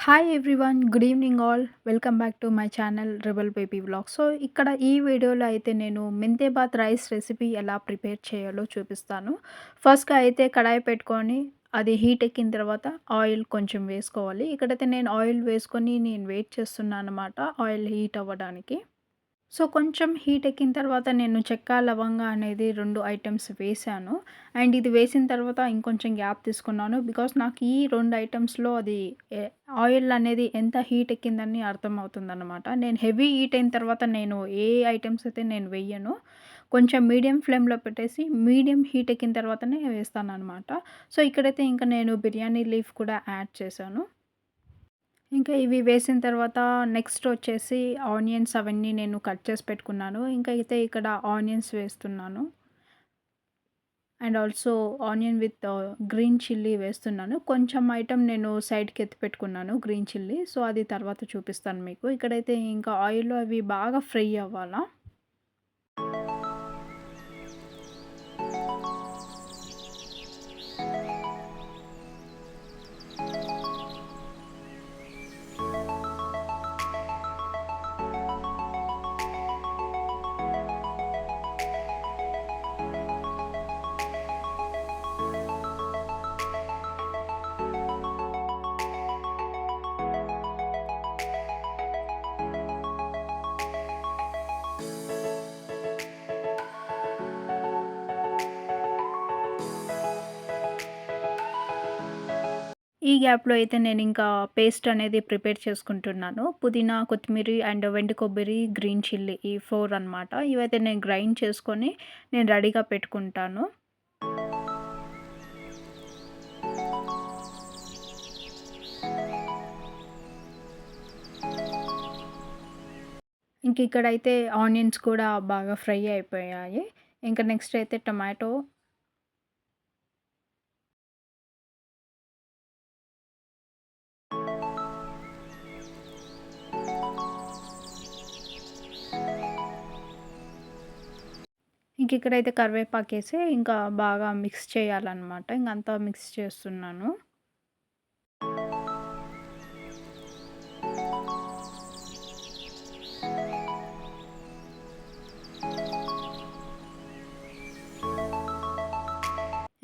Hi everyone. Good evening all. Welcome back to my channel rebel baby vlogs. So, ఇక్కడ ఈ వీడియోలో అయితే నేను మెంతే బాత్ రైస్ రెసిపీ ఎలా ప్రిపేర్ చేయాలో చూపిస్తాను. ఫస్ట్‌గా అయితే కడాయి పెట్టుకొని అది హీట్ ఎక్కిన తర్వాత ఆయిల్ కొంచెం వేసుకోవాలి. ఇక్కడైతే నేను ఆయిల్ వేసుకొని వెయిట్ చేస్తున్నానన్నమాట ఆయిల్ హీట్ అవ్వడానికి. సో, కొంచెం హీట్ ఎక్కిన తర్వాత నేను చెక్క, లవంగా అనేది 2 ఐటెమ్స్ వేశాను. అండ్ ఇది వేసిన తర్వాత ఇంకొంచెం గ్యాప్ తీసుకున్నాను. బికాజ్ నాకు ఈ 2 ఐటెమ్స్‌లో అది ఎ ఆయిల్ అనేది ఎంత హీట్ ఎక్కిందని అర్థమవుతుందనమాట. నేను హెవీ హీట్ అయిన తర్వాత నేను ఏ ఐటెమ్స్ అయితే నేను వెయ్యను. కొంచెం మీడియం ఫ్లేమ్‌లో పెట్టేసి మీడియం హీట్ ఎక్కిన తర్వాతనే వేస్తాననమాట. సో, ఇక్కడైతే ఇంకా నేను బిర్యానీ లీఫ్ కూడా యాడ్ చేశాను. ఇంకా ఇవి వేసిన తర్వాత నెక్స్ట్ వచ్చేసి ఆనియన్స్ అవన్నీ నేను కట్ చేసి పెట్టుకున్నాను. ఇంకా అయితే ఇక్కడ ఆనియన్స్ వేస్తున్నాను. And also onion with green chilli వేస్తున్నాను. కొంచెం ఐటెమ్ నేను సైడ్‌కి ఎత్తి పెట్టుకున్నాను గ్రీన్ చిల్లీ. సో, అది తర్వాత చూపిస్తాను మీకు. ఇక్కడైతే ఇంకా ఆయిల్‌లో అవి బాగా ఫ్రై అవ్వాలా. ఈ గ్యాప్‌లో అయితే నేనింకా పేస్ట్ అనేది ప్రిపేర్ చేసుకుంటున్నాను. పుదీనా, కొత్తిమీరి అండ్ వెండి కొబ్బరి, గ్రీన్ చిల్లీ ఈ 4 అనమాట. ఇవైతే నేను గ్రైండ్ చేసుకొని నేను రెడీగా పెట్టుకుంటాను. ఇంక ఇక్కడైతే ఆనియన్స్ కూడా బాగా ఫ్రై అయిపోయాయి. ఇంక నెక్స్ట్ అయితే టొమాటో ఇంక ఇక్కడైతే కరివేపాకేసి ఇంకా బాగా మిక్స్ చేయాలనమాట. ఇంకంతా మిక్స్ చేస్తున్నాను.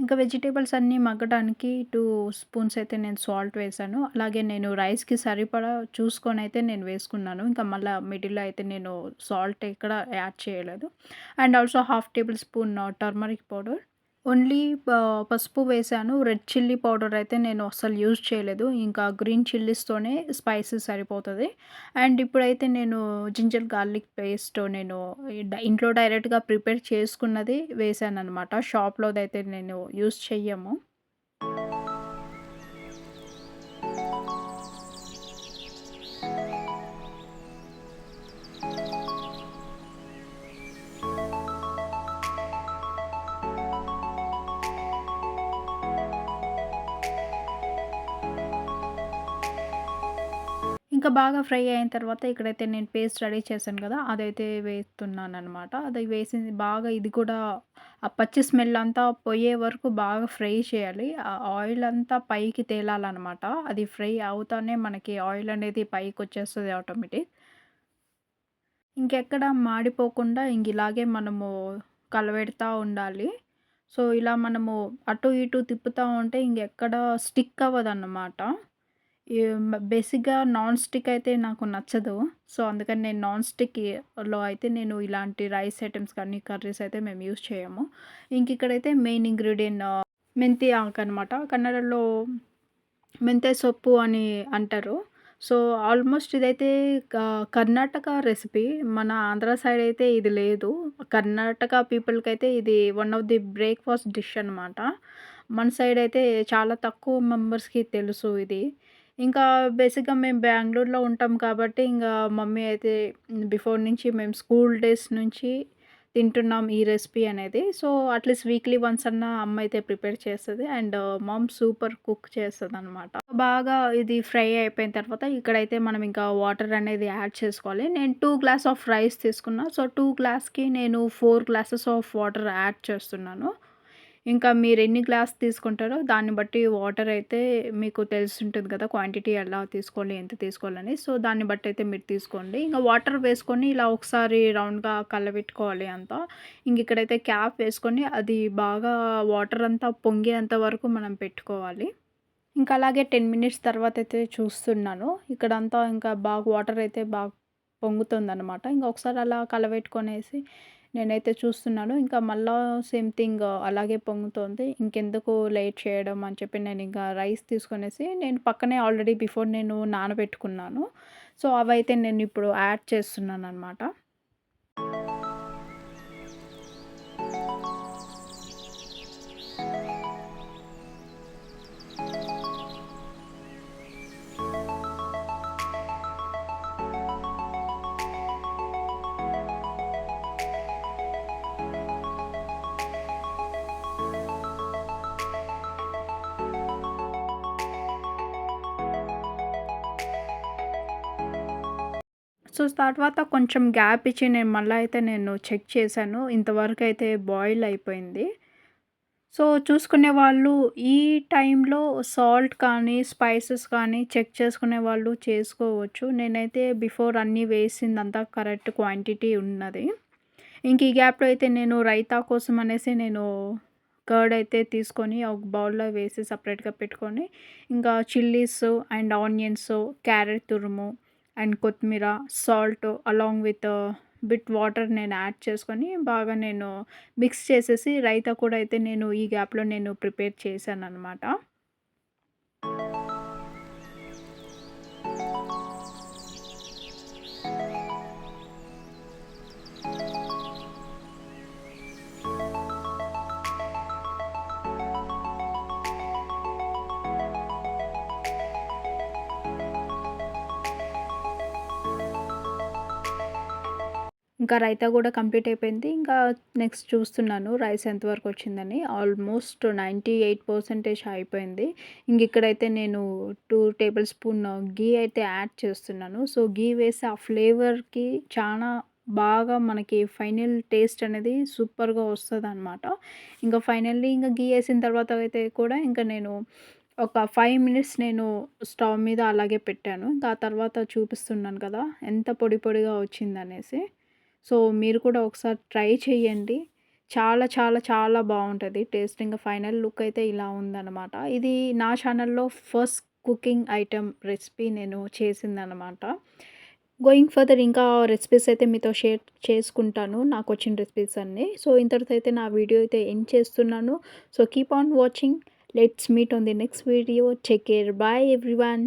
ఇంకా వెజిటబుల్స్ అన్నీ మగ్గడానికి 2 స్పూన్స్ అయితే నేను సాల్ట్ వేశాను. అలాగే నేను రైస్‌కి సరిపడా చూసుకొనైతే నేను వేసుకున్నాను. ఇంకా మళ్ళా మిడిల్‌లో అయితే నేను సాల్ట్ ఎక్కడ యాడ్ చేయలేదు. And also half table spoon turmeric powder. Only పసుపు వేశాను. రెడ్ చిల్లీ పౌడర్ అయితే నేను అస్సలు యూజ్ చేయలేదు. ఇంకా గ్రీన్ చిల్లీస్‌తోనే స్పైసీ సరిపోతది. అండ్ ఇప్పుడైతే నేను జింజర్ గార్లిక్ పేస్ట్ నేను ఇంట్లో డైరెక్ట్‌గా ప్రిపేర్ చేసుకున్నది వేశాననమాట. షాప్‌లోదైతే నేను యూజ్ చెయ్యము. ఇంకా బాగా ఫ్రై అయిన తర్వాత ఇక్కడైతే నేను పేస్ట్ రెడీ చేశాను కదా! అదైతే వేస్తున్నాననమాట. అది వేసింది బాగా ఇది కూడా ఆ పచ్చి స్మెల్ అంతా పోయే వరకు బాగా ఫ్రై చేయాలి. ఆ ఆయిల్ అంతా పైకి తేలాలనమాట. అది ఫ్రై అవుతానే మనకి ఆయిల్ అనేది పైకొచ్చేస్తది ఆటోమేటిక్. ఇంకెక్కడ మాడిపోకుండా ఇలాగే మనము కలబెడతా ఉండాలి. సో, ఇలా మనము అటు ఇటు తిప్పుతా ఉంటే ఇంకెక్కడ స్టిక్ అవ్వదన్నమాట. ఈ బేసిక్‌గా నాన్ స్టిక్ అయితే నాకు నచ్చదు. సో, అందుకని నేను నాన్ స్టిక్‌లో అయితే నేను ఇలాంటి రైస్ ఐటెమ్స్ కానీ, కర్రీస్ అయితే మేము యూజ్ చేయము. ఇంకిక్కడైతే మెయిన్ ఇంగ్రీడియెంట్ మెంతి ఆకనమాట. కన్నడలో మెంతే సొప్పు అని అంటారు. సో, ఆల్మోస్ట్ ఇదైతే క కర్ణాటక రెసిపీ. మన ఆంధ్ర సైడ్ అయితే ఇది లేదు. కర్ణాటక పీపుల్‌కైతే ఇది one of the breakfast dish అనమాట. మన సైడ్ అయితే చాలా తక్కువ మెంబర్స్‌కి తెలుసు ఇది. ఇంకా బేసిక్‌గా మేము బెంగుళూరులో ఉంటాం కాబట్టి, ఇంగా మమ్మీ అయితే బిఫోర్ నుంచి మేము స్కూల్ డేస్ నుంచి తింటున్నాం ఈ రెసిపీ అనేది. సో, అట్‌లీస్ట్ వీక్లీ వన్స్ అన్నా అమ్మ అయితే ప్రిపేర్ చేస్తది. అండ్ మామ్ సూపర్ కుక్ చేస్తదనమాట. బాగా ఇది ఫ్రై అయిపోయిన తర్వాత ఇక్కడైతే మనం ఇంకా వాటర్ అనేది యాడ్ చేసుకోవాలి. నేను 2 గ్లాస్ ఆఫ్ రైస్ తీసుకున్నా. సో, 2 గ్లాస్‌కి నేను 4 గ్లాసెస్ ఆఫ్ వాటర్ యాడ్ చేస్తున్నాను. ఇంకా మీరెన్ని గ్లాస్ తీసుకుంటారో దాన్ని బట్టి వాటర్ అయితే మీకు తెలిసుంటుంది కదా! క్వాంటిటీ ఎలా తీసుకోవాలి, ఎంత తీసుకోవాలని. సో, దాన్ని బట్టయితే మీరు తీసుకోండి. ఇంక వాటర్ వేసుకొని ఇలా ఒకసారి రౌండ్‌గా కలబెట్టుకోవాలి అంతా. ఇంగిక్కడైతే క్యాప్ వేసుకొని అది బాగా వాటర్ అంతా పొంగేంత వరకు మనం పెట్టుకోవాలి. ఇంకా అలాగే 10 మినిట్స్ తర్వాతయితే చూస్తున్నాను. ఇక్కడంతా ఇంకా బాగా వాటర్ అయితే పొంగుతుందనమాట. ఇంక ఒకసారి అలా కలబెట్టుకొనేసి నేనైతే చూస్తున్నాను. ఇంకా మళ్ళా సేమ్ థింగ్ అలాగే పొంగుతోంది. ఇంకెందుకు లేట్ చేయడం అని చెప్పి నేనింకా రైస్ తీసుకొనేసి నేను పక్కనే ఆల్రెడీ బిఫోర్ నేను నానబెట్టుకున్నాను. సో, అవైతే నేనిప్పుడు యాడ్ చేస్తున్నాననమాట. సో, తర్వాత కొంచెం గ్యాప్ ఇచ్చి నేను మళ్ళా అయితే నేను చెక్ చేశాను. ఇంతవరకైతే బాయిల్ అయిపోయింది. సో, చూసుకునే వాళ్ళు ఈ టైంలో సాల్ట్ కానీ, స్పైసెస్ కానీ చెక్ చేసుకునే వాళ్ళు చేసుకోవచ్చు. నేనైతే బిఫోర్ అన్నీ వేసిందంతా కరెక్ట్ క్వాంటిటీ ఉన్నది. ఇంక ఈ గ్యాప్‌లో అయితే నేను రైతా కోసం అనేసి నేను కర్డ్ అయితే తీసుకొని ఒక బౌల్‌లో వేసి సెపరేట్‌గా పెట్టుకొని, ఇంకా చిల్లీస్ అండ్ ఆనియన్స్, క్యారెట్ తురుము అండ్ కొత్తిమీర, salt along with bit water నేను యాడ్ చేసుకొని బాగా నేను మిక్స్ చేసేసి రైతా కూడా అయితే నేను ఈ గ్యాప్‌లో నేను ప్రిపేర్ చేశాననమాట. ఇంకా రైతా గూడా కంప్లీట్ అయిపోయింది. ఇంకా నెక్స్ట్ చూస్తున్నాను రైస్ ఎంతవరకు వచ్చిందని. ఆల్మోస్ట్ 98% అయిపోయింది. ఇంగిక్కడైతే నేను 2 టేబుల్ స్పూన్ ఘీ అయితే యాడ్ చేస్తున్నాను. సో, ఘీ వేసి ఆ ఫ్లేవర్‌కి చానా బాగా మనకి ఫైనల్ టేస్ట్ అనేది సూపర్‌గా వస్తదనమాట. ఇంక ఫైనల్లీ ఇంక ఘీ ఏసిన తర్వాత అయితే కూడా ఇంక నేను ఒక 5 మినిట్స్ నేను స్టవ్ మీద అలాగే పెట్టాను. ఇంకా ఆ తర్వాత చూపిస్తున్నాను కదా! ఎంత పొడి పొడిగా వచ్చిందనేసి. సో, మీరు కూడా ఒకసారి ట్రై చేయండి. చాలా చాలా చాలా బావుంటది టేస్ట్. ఇంక ఫైనల్ లుక్ అయితే ఇలా ఉందనమాట. ఇది నా ఛానల్‌లో ఫస్ట్ కుకింగ్ ఐటెమ్ రెసిపీ నేను చేసిందనమాట. గోయింగ్ ఫర్దర్ ఇంకా రెసిపీస్ అయితే మీతో షేర్ చేసుకుంటాను. నాకొచ్చిన రెసిపీస్ అన్నీ. సో, ఇంతటితో అయితే నా వీడియో అయితే ఎండ్ చేస్తున్నాను. So, keep on watching. Let's meet on the next video. Take care. By everyone.